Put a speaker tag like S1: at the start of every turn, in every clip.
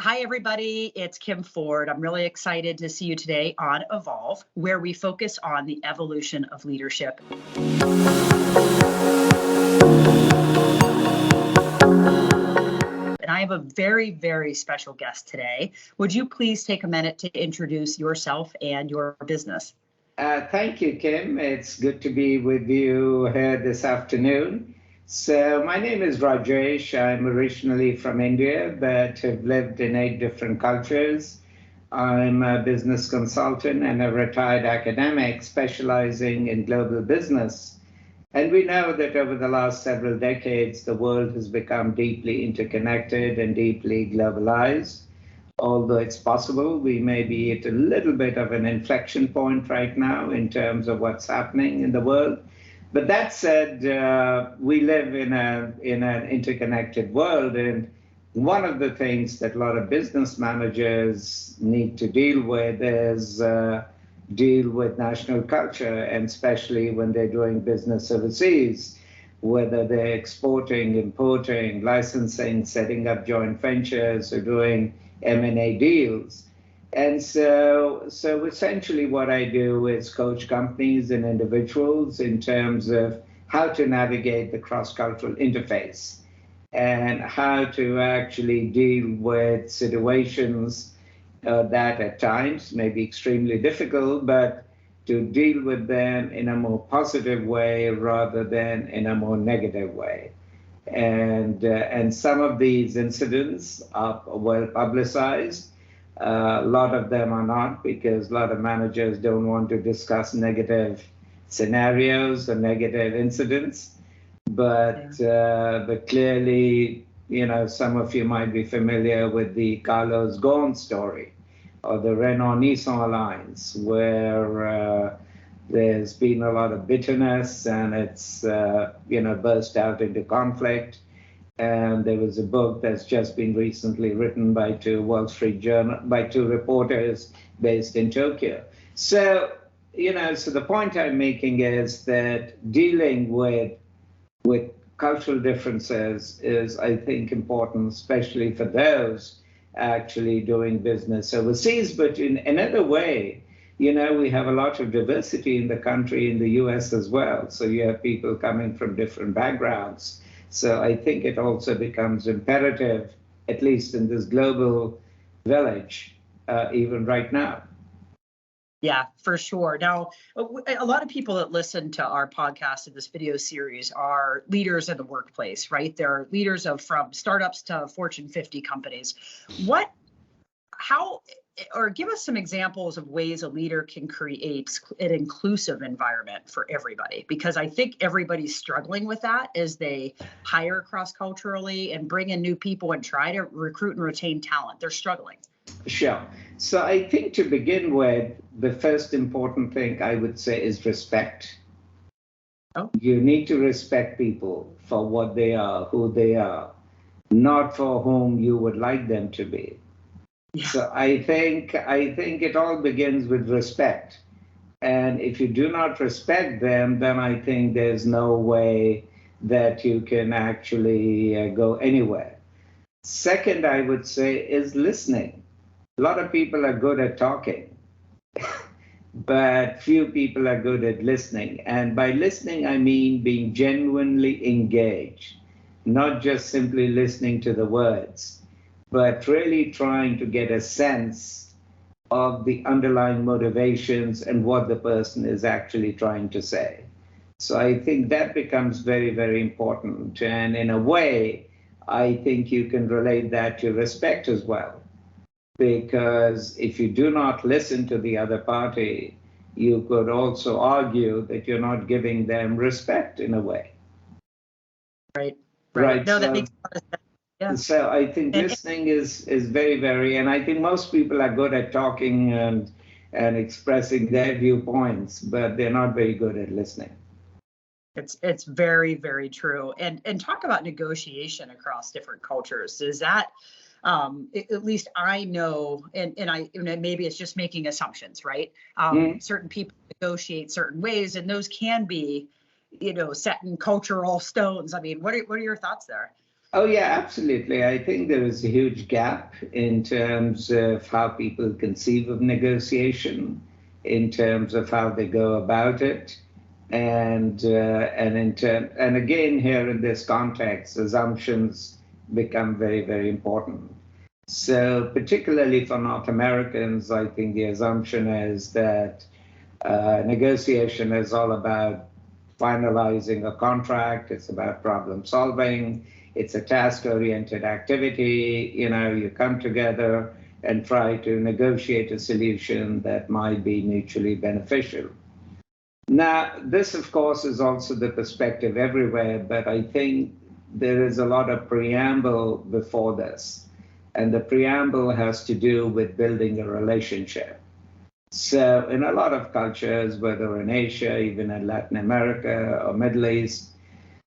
S1: Hi, everybody. It's Kim Ford. I'm really excited to see you today on Evolve, where we focus on the evolution of leadership. And I have a very, very special guest today. Would you please take a minute to introduce yourself and your business?
S2: Thank you, Kim. It's good to be with you here this afternoon. So my name is Rajesh. I'm originally from India, but have lived in 8 different cultures. I'm a business consultant and a retired academic specializing in global business. And we know that over the last several decades, the world has become deeply interconnected and deeply globalized. Although it's possible we may be at a little bit of an inflection point right now in terms of what's happening in the world. But that said, we live in an interconnected world, and one of the things that a lot of business managers need to deal with is deal with national culture, and especially when they're doing business overseas, whether they're exporting, importing, licensing, setting up joint ventures, or doing M&A deals. And so essentially what I do is coach companies and individuals in terms of how to navigate the cross-cultural interface and how to actually deal with situations that at times may be extremely difficult, but to deal with them in a more positive way rather than in a more negative way. And some of these incidents are well publicized. A lot of them are not, because a lot of managers don't want to discuss negative scenarios or negative incidents. But clearly, some of you might be familiar with the Carlos Ghosn story or the Renault-Nissan alliance, where there's been a lot of bitterness, and it's burst out into conflict. And there was a book that's just been recently written by two reporters based in Tokyo. So the point I'm making is that dealing with cultural differences is, I think, important, especially for those actually doing business overseas. But in another way, we have a lot of diversity in the country, in the US as well. So you have people coming from different backgrounds. So I think it also becomes imperative, at least in this global village, even right now.
S1: Yeah, for sure. Now, a lot of people that listen to our podcast and this video series are leaders in the workplace, right? They're leaders from startups to Fortune 50 companies. Give us some examples of ways a leader can create an inclusive environment for everybody, because I think everybody's struggling with that as they hire cross-culturally and bring in new people and try to recruit and retain talent. They're struggling.
S2: Sure. So I think to begin with, the first important thing I would say is respect.
S1: Oh.
S2: You need to respect people for what they are, who they are, not for whom you would like them to be.
S1: Yeah.
S2: So I think it all begins with respect. And if you do not respect them, then I think there's no way that you can actually go anywhere. Second, I would say, is listening. A lot of people are good at talking, but few people are good at listening. And by listening, I mean being genuinely engaged, not just simply listening to the words, but really trying to get a sense of the underlying motivations and what the person is actually trying to say. So I think that becomes very, very important. And in a way, I think you can relate that to respect as well. Because if you do not listen to the other party, you could also argue that you're not giving them respect in a way.
S1: Right.
S2: No,
S1: that makes a lot of sense. Yeah.
S2: So I think listening is very, very, and I think most people are good at talking and expressing their viewpoints, but they're not very good at listening.
S1: It's very, very true. And talk about negotiation across different cultures. Is that at least I know, and maybe it's just making assumptions, right? Certain people negotiate certain ways, and those can be, set in cultural stones. I mean, what are your thoughts there?
S2: Oh, yeah, absolutely. I think there is a huge gap in terms of how people conceive of negotiation, in terms of how they go about it, and again here in this context, assumptions become very, very important. So, particularly for North Americans, I think the assumption is that negotiation is all about finalizing a contract. It's about problem solving. It's a task-oriented activity. You come together and try to negotiate a solution that might be mutually beneficial. Now, this, of course, is also the perspective everywhere, but I think there is a lot of preamble before this. And the preamble has to do with building a relationship. So, in a lot of cultures, whether in Asia, even in Latin America or Middle East,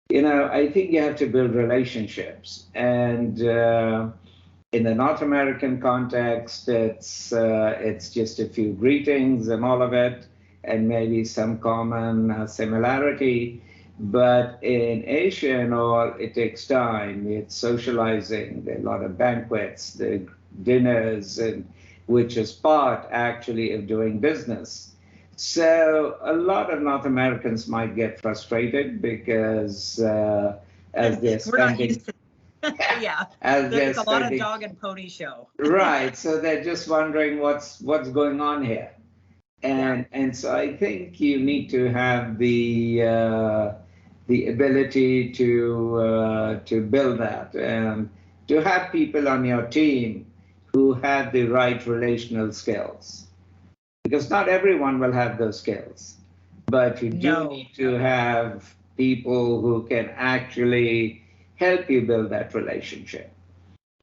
S2: I think you have to build relationships. And in the North American context, it's just a few greetings and all of it, and maybe some common similarity. But in Asia and all, it takes time. It's socializing. There are a lot of banquets, the dinners, and which is part actually of doing business. So a lot of North Americans might get frustrated because as they're
S1: We're not
S2: spending,
S1: used to yeah,
S2: as they're
S1: it's a lot of
S2: spending,
S1: dog and pony show.
S2: right? So they're just wondering what's going on here,
S1: Yeah,
S2: and so I think you need to have the ability to build that and to have people on your team who have the right relational skills, because not everyone will have those skills, but you do
S1: no,
S2: need to have people who can actually help you build that relationship.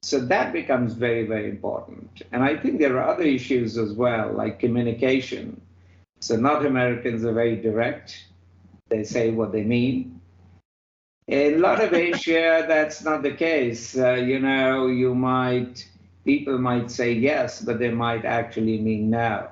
S2: So that becomes very, very important. And I think there are other issues as well, like communication. So North Americans are very direct. They say what they mean. In a lot of Asia, that's not the case. People might say yes, but they might actually mean no.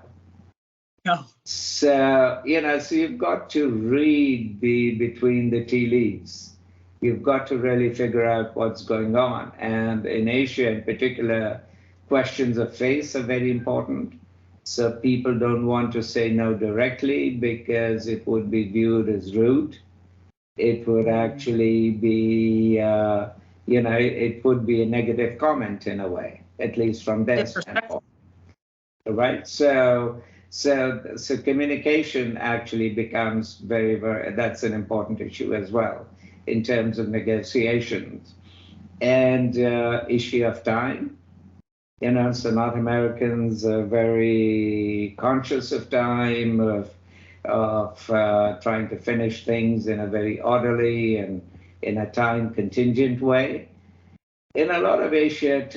S1: no.
S2: So you've got to read between the tea leaves. You've got to really figure out what's going on. And in Asia in particular, questions of face are very important. So people don't want to say no directly because it would be viewed as rude. It would actually be, it would be a negative comment in a way, at least from their standpoint, right? So communication actually becomes very, very, that's an important issue as well in terms of negotiations. And issue of time. So North Americans are very conscious of time, of trying to finish things in a very orderly and in a time contingent way. In a lot of Asia,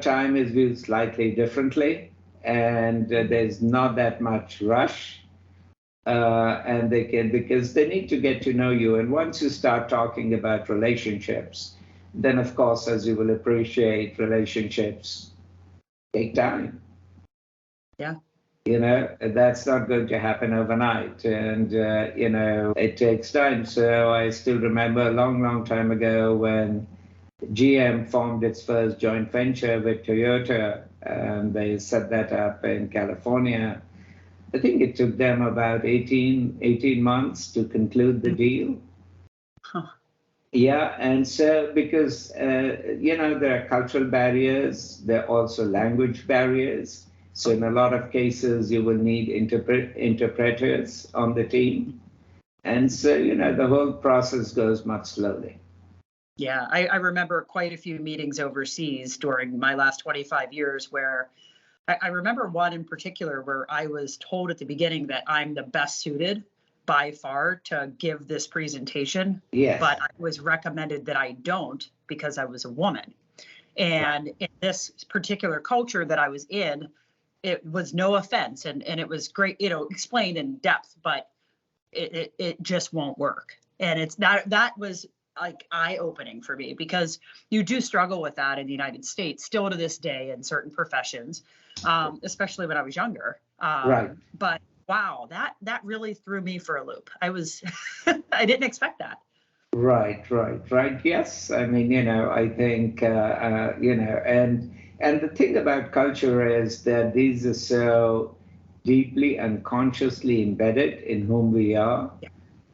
S2: time is viewed slightly differently, and there's not that much rush. And because they need to get to know you. And once you start talking about relationships, then of course, as you will appreciate, relationships take time.
S1: Yeah.
S2: That's not going to happen overnight. And, it takes time. So I still remember a long, long time ago when GM formed its first joint venture with Toyota, and they set that up in California. I think it took them about 18 months to conclude the deal.
S1: Huh.
S2: Yeah, and so because, there are cultural barriers, there are also language barriers. So in a lot of cases, you will need interpreters on the team. And so, the whole process goes much slowly.
S1: Yeah, I remember quite a few meetings overseas during my last 25 years where I remember one in particular where I was told at the beginning that I'm the best suited by far to give this presentation,
S2: Yes.
S1: but I was recommended that I don't because I was a woman. And in this particular culture that I was in, it was no offense and it was great, explained in depth, but it just won't work. And it's that was like eye-opening for me because you do struggle with that in the United States still to this day in certain professions, especially when I was younger.
S2: Right.
S1: But wow, that really threw me for a loop. I didn't expect that.
S2: Right. Yes, I mean, I think, and the thing about culture is that these are so deeply unconsciously embedded in whom we are.
S1: Yeah.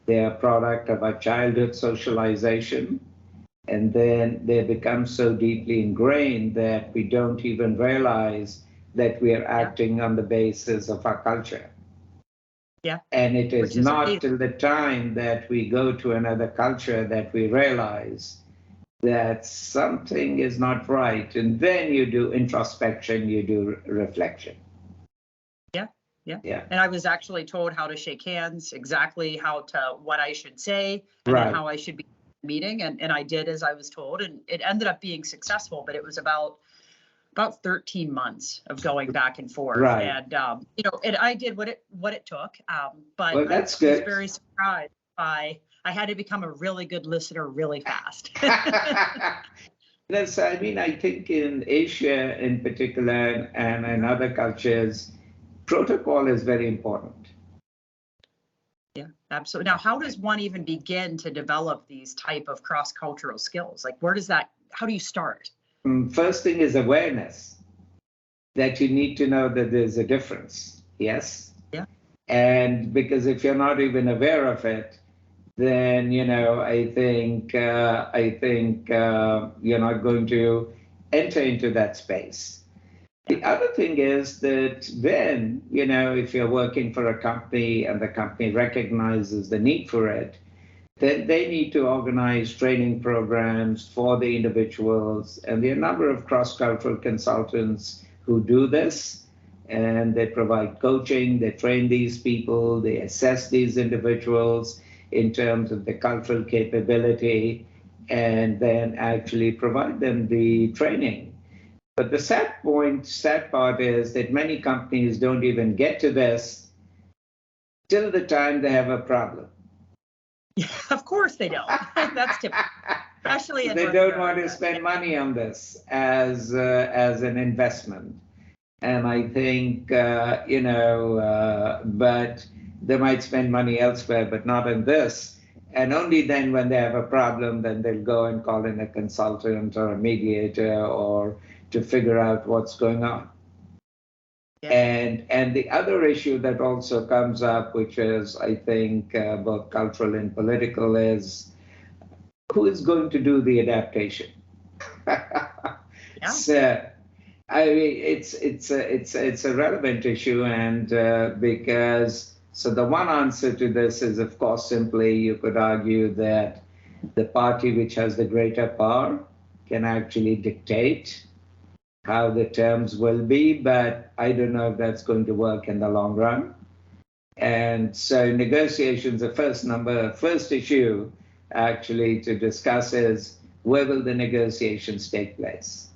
S2: They are product of our childhood socialization, and then they become so deeply ingrained that we don't even realize that we are
S1: Yeah.
S2: acting on the basis of our culture.
S1: Yeah.
S2: And it is
S1: Which is
S2: not
S1: amazing.
S2: till the time that we go to another culture that we realize that something is not right. And then you do introspection, you do reflection.
S1: Yeah. Yeah.
S2: Yeah,
S1: And I was actually told how to shake hands, exactly what I should say, and then
S2: right,
S1: how I should be meeting. And I did as I was told. And it ended up being successful, but it was about 13 months of going back and forth.
S2: right.
S1: And and I did what it took. But
S2: Well,
S1: I
S2: that's
S1: was
S2: good.
S1: very surprised by I had to become a really good listener really fast.
S2: Yes, I mean, I think in Asia in particular and in other cultures, protocol is very important.
S1: Yeah, absolutely. Now, how does one even begin to develop these type of cross-cultural skills? Like, how do you start?
S2: First thing is awareness that you need to know that there's a difference. Yes.
S1: Yeah,
S2: And because if you're not even aware of it, then I think you're not going to enter into that space.
S1: yeah,
S2: The other thing is that then, if you're working for a company and the company recognizes the need for it, then they need to organize training programs for the individuals. And there are a number of cross-cultural consultants who do this, and they provide coaching, they train these people, they assess these individuals in terms of the cultural capability, and then actually provide them the training. But the sad part is that many companies don't even get to this till the time they have a problem.
S1: yeah. Of course they don't. That's typical, especially in
S2: They
S1: North
S2: don't want to
S1: America. Yeah,
S2: spend money on this as an investment, and I think but they might spend money elsewhere, but not in this. And only then, when they have a problem, then they'll go and call in a consultant or a mediator or to figure out what's going on.
S1: yeah,
S2: And the other issue that also comes up, which is I think both cultural and political, is who is going to do the adaptation?
S1: yeah.
S2: So I mean, it's a relevant issue, and because so the one answer to this is, of course, simply you could argue that the party which has the greater power can actually dictate how the terms will be, but I don't know if that's going to work in the long run. And so negotiations, first issue actually to discuss is where will the negotiations take place?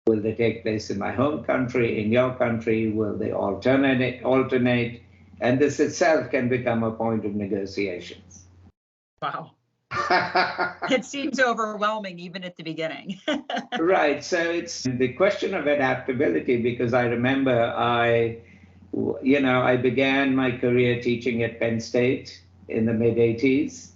S2: Will they take place in my home country, in your country? Will they alternate? And this itself can become a point of negotiations.
S1: Wow. It seems overwhelming even at the beginning.
S2: Right. So it's the question of adaptability because I remember I began my career teaching at Penn State in the mid 80s.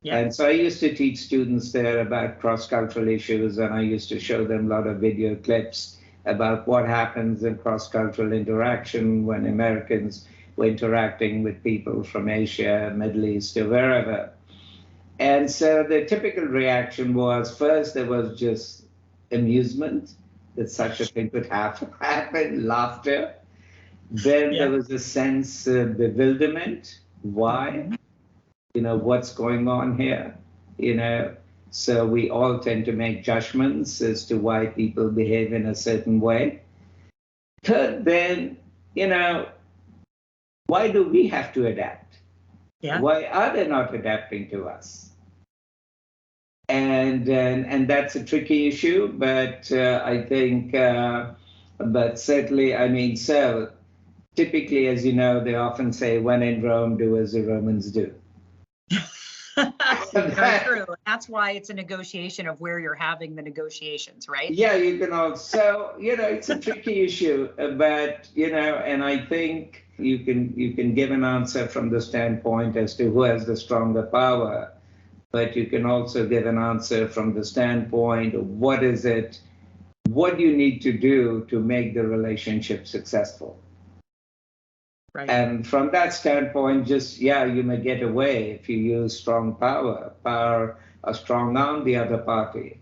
S1: Yeah,
S2: And so I used to teach students there about cross-cultural issues, and I used to show them a lot of video clips about what happens in cross-cultural interaction when Americans were interacting with people from Asia, Middle East, or wherever. And so the typical reaction was first there was just amusement that such a thing could happen, laughter. Then there
S1: yeah.
S2: was a sense of bewilderment. Why?
S1: Mhm.
S2: What's going on here? you know so we all tend to make judgments as to why people behave in a certain way. Third, then, why do we have to adapt?
S1: Yeah,
S2: Why are they not adapting to us? And that's a tricky issue, but I think but certainly, I mean, so typically, as you know, they often say, when in Rome, do as the Romans do.
S1: very true. That's why it's a negotiation of where you're having the negotiations, right?
S2: Yeah, you can also, it's a tricky issue, but and I think you can give an answer from the standpoint as to who has the stronger power. but you can also give an answer from the standpoint of what is it, what do you need to do to make the relationship successful?
S1: Right.
S2: And from that standpoint, just, yeah, you may get away if you use strong power or strong arm the other party.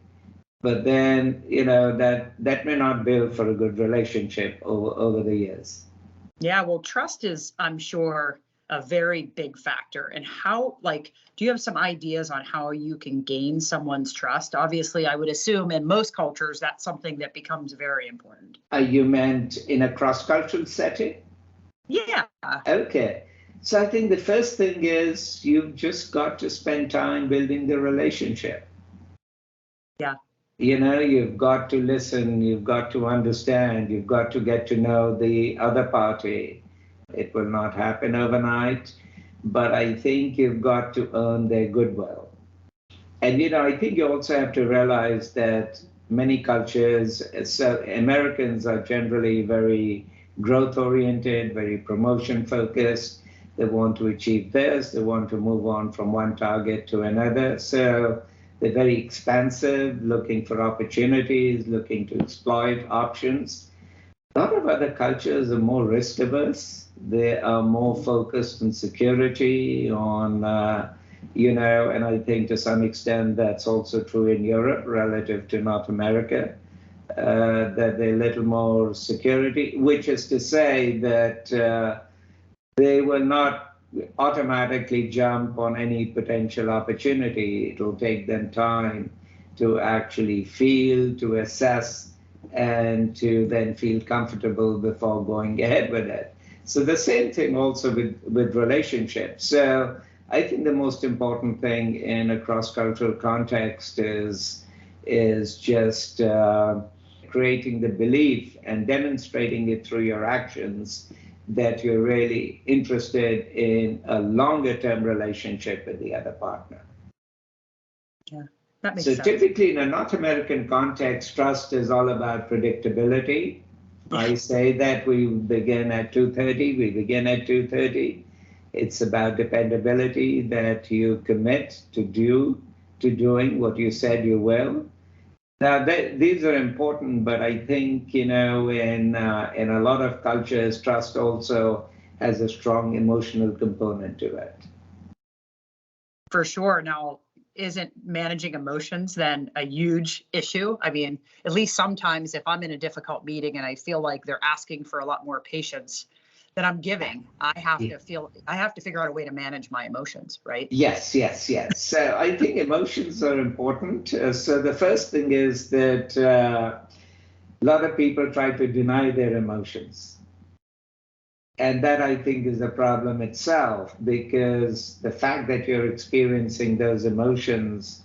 S2: But then, that may not build for a good relationship over the years.
S1: Yeah, well, trust is, I'm sure, a very big factor. And how, like, do you have some ideas on how you can gain someone's trust? Obviously, I would assume in most cultures, that's something that becomes very important.
S2: You meant in a cross-cultural setting?
S1: Yeah.
S2: Okay. So I think the first thing is you've just got to spend time building the relationship.
S1: Yeah.
S2: You've got to listen, you've got to understand, you've got to get to know the other party. It will not happen overnight, but I think you've got to earn their goodwill. And, I think you also have to realize that many cultures, so Americans are generally very growth oriented, very promotion focused. They want to achieve this, they want to move on from one target to another. So they're very expansive, looking for opportunities, looking to exploit options. A lot of other cultures are more risk averse. They are more focused on security, and I think to some extent that's also true in Europe relative to North America, that they're a little more security, which is to say that they will not automatically jump on any potential opportunity. It will take them time to actually feel, to assess, and to then feel comfortable before going ahead with it. So the same thing also with relationships. So I think the most important thing in a cross-cultural context is just creating the belief and demonstrating it through your actions that you're really interested in a longer-term relationship with the other partner.
S1: Yeah, that makes
S2: So
S1: sense.
S2: typically in a North American context, trust is all about predictability.
S1: Yeah.
S2: I say that we begin at 2:30, we begin at 2:30. It's about dependability, that you commit to doing what you said you will. Now, these are important, but I think, in a lot of cultures, trust also has a strong emotional component to it.
S1: For sure. Now, isn't managing emotions then a huge issue? I mean, at least sometimes if I'm in a difficult meeting and I feel like they're asking for a lot more patience than I'm giving, I have to figure out a way to manage my emotions, right?
S2: Yes. So I think emotions are important. So the first thing is that a lot of people try to deny their emotions. And that, I think, is a problem itself, because the fact that you're experiencing those emotions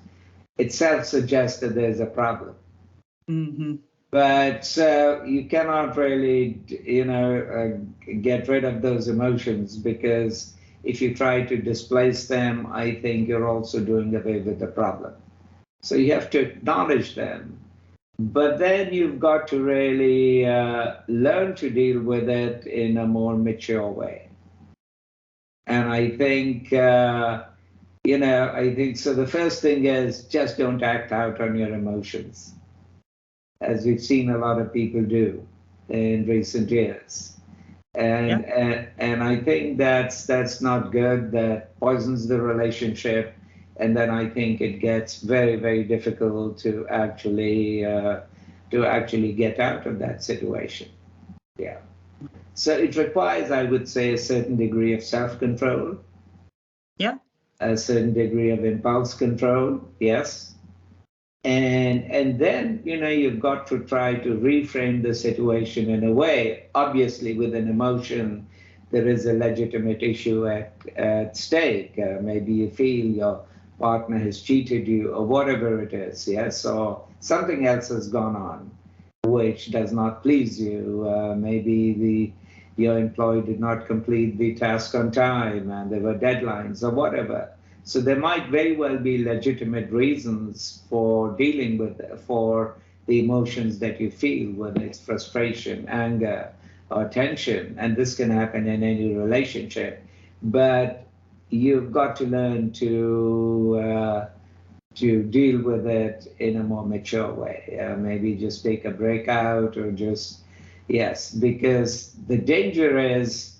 S2: itself suggests that there's a problem.
S1: Mm-hmm.
S2: But so you cannot really, get rid of those emotions, because if you try to displace them, I think you're also doing away with the problem. So you have to acknowledge them. But then you've got to really learn to deal with it in a more mature way. And I think, I think so. The first thing is just don't act out on your emotions, as we've seen a lot of people do in recent years. And I think that's not good. That poisons the relationship, and then I think it gets very, very difficult to actually get out of that situation. Yeah. So it requires, I would say, a certain degree of self-control.
S1: Yeah.
S2: A certain degree of impulse control. Yes. And then, you've got to try to reframe the situation in a way. Obviously, with an emotion, there is a legitimate issue at stake. Maybe you feel your partner has cheated you, or whatever it is, yes, or something else has gone on which does not please you. Maybe your employee did not complete the task on time, and there were deadlines, or whatever. So there might very well be legitimate reasons for dealing with for the emotions that you feel, whether it's frustration, anger, or tension. And this can happen in any relationship. But you've got to learn to deal with it in a more mature way. Maybe just take a break out or just, yes, because the danger is,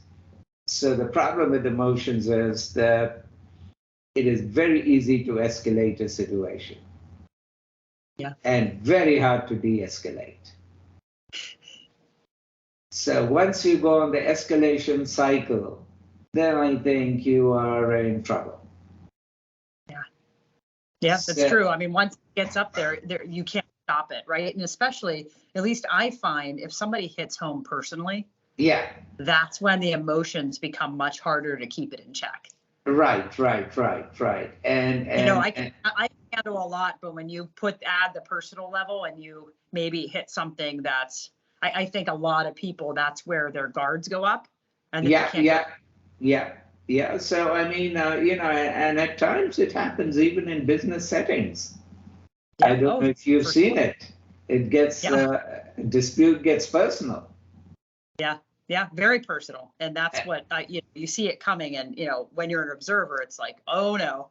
S2: so the problem with emotions is that it is very easy to escalate a situation.
S1: Yeah.
S2: And very hard to de-escalate. So once you go on the escalation cycle, then I think you are in trouble.
S1: Yeah, that's true. I mean, once it gets up there, you can't stop it, right? And especially, at least I find, if somebody hits home personally,
S2: yeah,
S1: that's when the emotions become much harder to keep it in check.
S2: Right. And
S1: I handle a lot, but when you add the personal level and you maybe hit something that's, I think a lot of people, that's where their guards go up. And then
S2: yeah. So I mean, and at times it happens even in business settings. I don't know if you've seen it. It gets dispute gets personal.
S1: Yeah, very personal, and that's what you see it coming. And when you're an observer, it's like, oh no.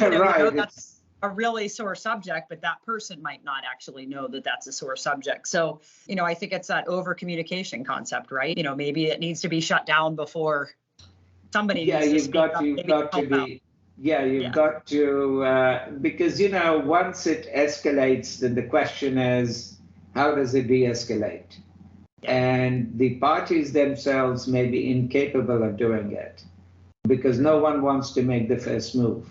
S2: Right.
S1: That's a really sore subject, but that person might not actually know that that's a sore subject. So I think it's that over communication concept, right? Maybe it needs to be shut down before somebody needs to speak up.
S2: You've got to, because once it escalates, then the question is, how does it de-escalate? And the parties themselves may be incapable of doing it because no one wants to make the first move.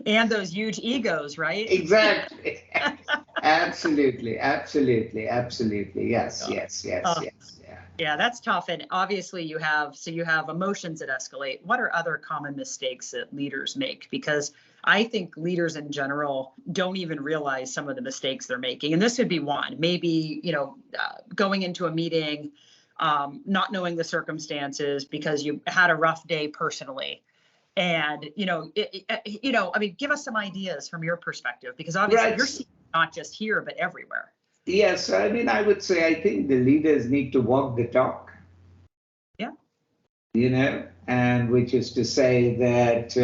S1: And those huge egos, right?
S2: Exactly. Absolutely. Yes.
S1: Yeah, that's tough. And obviously you have emotions that escalate. What are other common mistakes that leaders make? Because I think leaders in general don't even realize some of the mistakes they're making. And this would be one, maybe, going into a meeting, not knowing the circumstances because you had a rough day personally. And, I mean, give us some ideas from your perspective, because obviously you're seeing not just here, but everywhere.
S2: Yes, I mean, I would say I think the leaders need to walk the talk. Yeah. And which is to say that,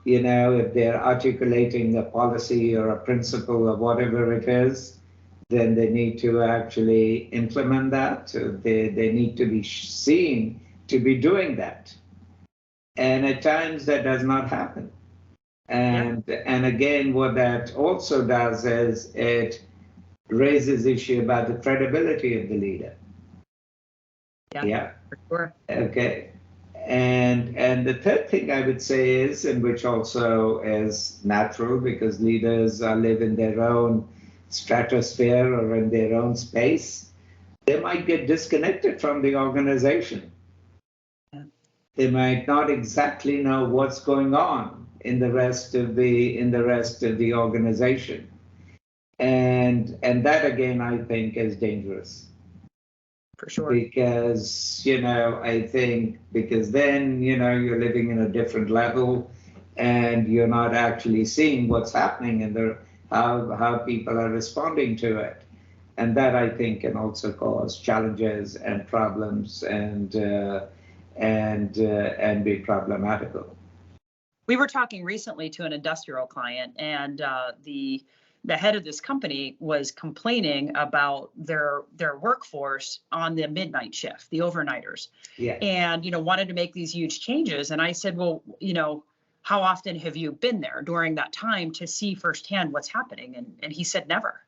S2: if they're articulating a policy or a principle or whatever it is, then they need to actually implement that. They need to be seen to be doing that. And at times that does not happen. And again, what that also does is it raises issue about the credibility of the leader.
S1: Yeah, for sure.
S2: Okay. And the third thing I would say is, and which also is natural because leaders live in their own stratosphere or in their own space, they might get disconnected from the organization. They might not exactly know what's going on in the rest of the organization. And that again, I think is dangerous.
S1: For sure.
S2: Because, I think because then, you're living in a different level and you're not actually seeing what's happening and how people are responding to it. And that I think can also cause challenges and problems and be problematical.
S1: We were talking recently to an industrial client, and the head of this company was complaining about their workforce on the midnight shift, the overnighters, and wanted to make these huge changes. And I said, well, how often have you been there during that time to see firsthand what's happening? And he said never.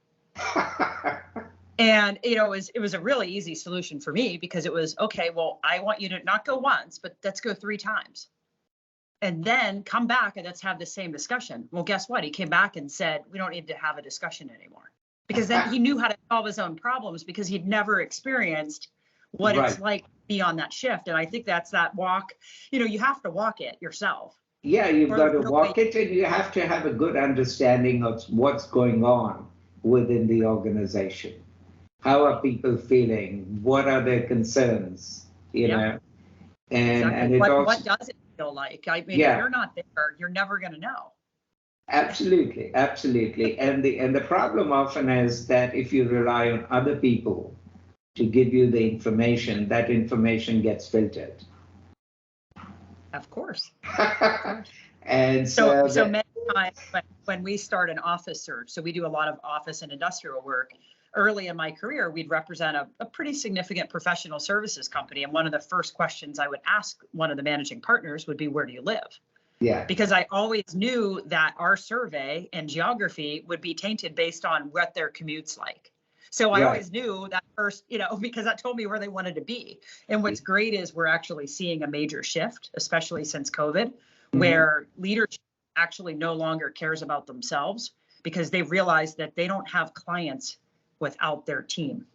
S1: And it was a really easy solution for me, because it was, okay, well, I want you to not go once, but let's go 3 times. And then come back and let's have the same discussion. Well, guess what? He came back and said, we don't need to have a discussion anymore. Because then he knew how to solve his own problems, because he'd never experienced what it's like to be on that shift. And I think that's that walk, you have to walk it yourself.
S2: Yeah, you've got to walk it, and you have to have a good understanding of what's going on within the organization. How are people feeling? What are their concerns? And it also,
S1: what does it feel like? I mean, if you're not there, you're never going to know.
S2: Absolutely. And the problem often is that if you rely on other people to give you the information, that information gets filtered.
S1: Of course.
S2: And
S1: so many times when we start an office search, so we do a lot of office and industrial work. Early in my career, we'd represent a pretty significant professional services company. And one of the first questions I would ask one of the managing partners would be, where do you live?
S2: Yeah.
S1: Because I always knew that our survey and geography would be tainted based on what their commute's like. So I always knew that first, because that told me where they wanted to be. And what's great is we're actually seeing a major shift, especially since COVID, where leadership actually no longer cares about themselves because they realize that they don't have clients without their team.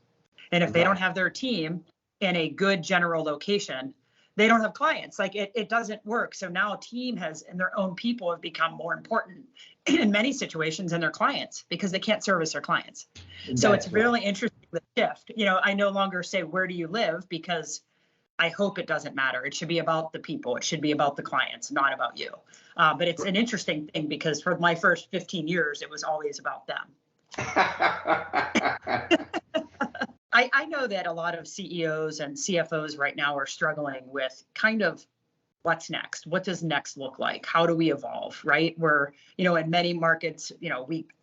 S1: And if they don't have their team in a good general location, they don't have clients. Like it doesn't work. So now team and their own people have become more important in many situations than their clients because they can't service their clients. So it's really interesting, the shift. I no longer say, where do you live? Because I hope it doesn't matter. It should be about the people. It should be about the clients, not about you. But it's an interesting thing because for my first 15 years, it was always about them. I know that a lot of CEOs and CFOs right now are struggling with kind of what's next. What does next look like? How do we evolve, right? We're, in many markets,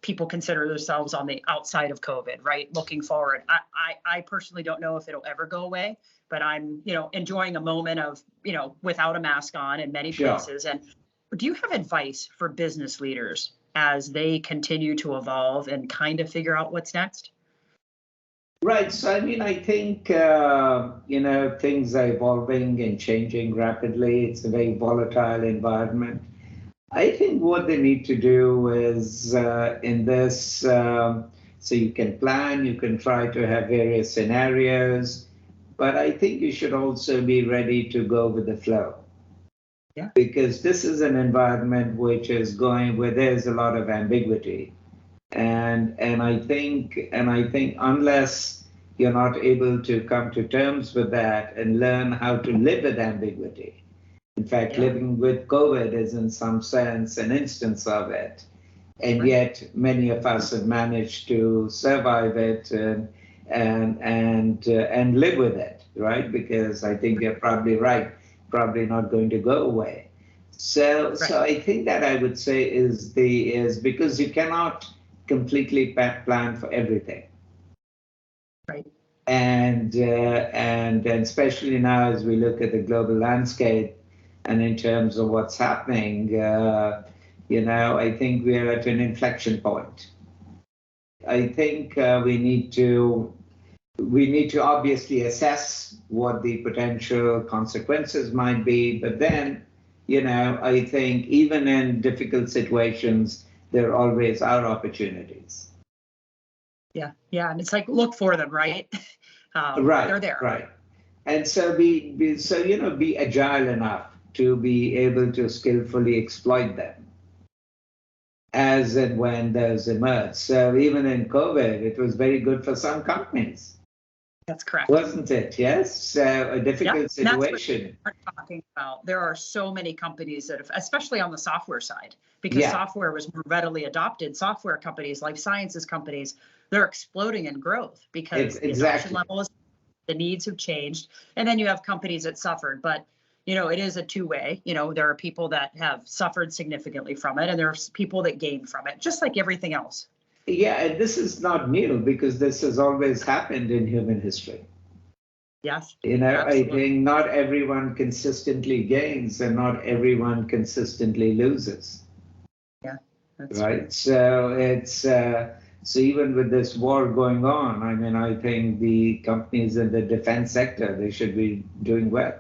S1: people consider themselves on the outside of COVID, right? Looking forward. I personally don't know if it'll ever go away, but I'm, enjoying a moment of, without a mask on in many places. And do you have advice for business leaders as they continue to evolve and kind of figure out what's next?
S2: Right. So, I think, things are evolving and changing rapidly. It's a very volatile environment. I think what they need to do is in this, so you can plan, you can try to have various scenarios, but I think you should also be ready to go with the flow.
S1: Yeah.
S2: Because this is an environment which is going where there's a lot of ambiguity. And I think unless you're not able to come to terms with that and learn how to live with ambiguity. In fact, living with COVID is in some sense an instance of it. And yet many of us have managed to survive it and live with it, right? Because I think you're probably right, probably not going to go away. So I think that I would say is because you cannot completely plan for everything.
S1: Right.
S2: And especially now as we look at the global landscape and in terms of what's happening, I think we're at an inflection point. I think we need to obviously assess what the potential consequences might be, but then, I think even in difficult situations, there always are opportunities.
S1: Yeah. And it's like, look for them, right? They're there.
S2: Right. And so be agile enough to be able to skillfully exploit them as and when those emerge. So even in COVID, it was very good for some companies.
S1: That's correct.
S2: Wasn't it? Yes. So a difficult situation.
S1: That's what we're talking about. There are so many companies that have, especially on the software side, because software was more readily adopted. Software companies, life sciences companies, they're exploding in growth because the adoption level is, the needs have changed. And then you have companies that suffered, but it is a two-way. There are people that have suffered significantly from it, and there are people that gain from it, just like everything else.
S2: Yeah, and this is not new because this has always happened in human history.
S1: Yes.
S2: I think not everyone consistently gains and not everyone consistently loses.
S1: Yeah. That's
S2: right. So it's so even with this war going on, I think the companies in the defense sector, they should be doing well.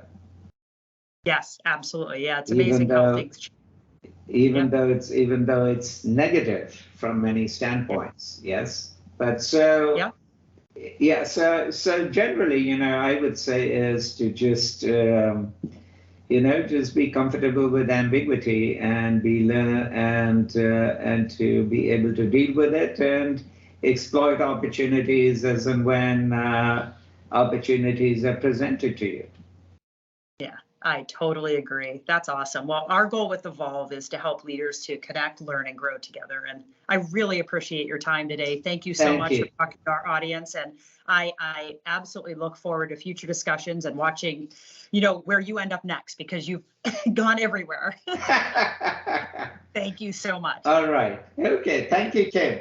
S1: Yes, absolutely. Yeah, it's amazing how things change.
S2: Even though it's negative from many standpoints, yes. But so generally, I would say is to just just be comfortable with ambiguity and and to be able to deal with it and exploit opportunities as and when opportunities are presented to you.
S1: Yeah, I totally agree. That's awesome. Well, our goal with Evolve is to help leaders to connect, learn, and grow together. And I really appreciate your time today. Thank you so
S2: Thank
S1: much for
S2: you.
S1: talking to our audience. And I absolutely look forward to future discussions and watching, where you end up next, because you've gone everywhere. Thank you so much.
S2: All right. Okay. Thank you, Kim.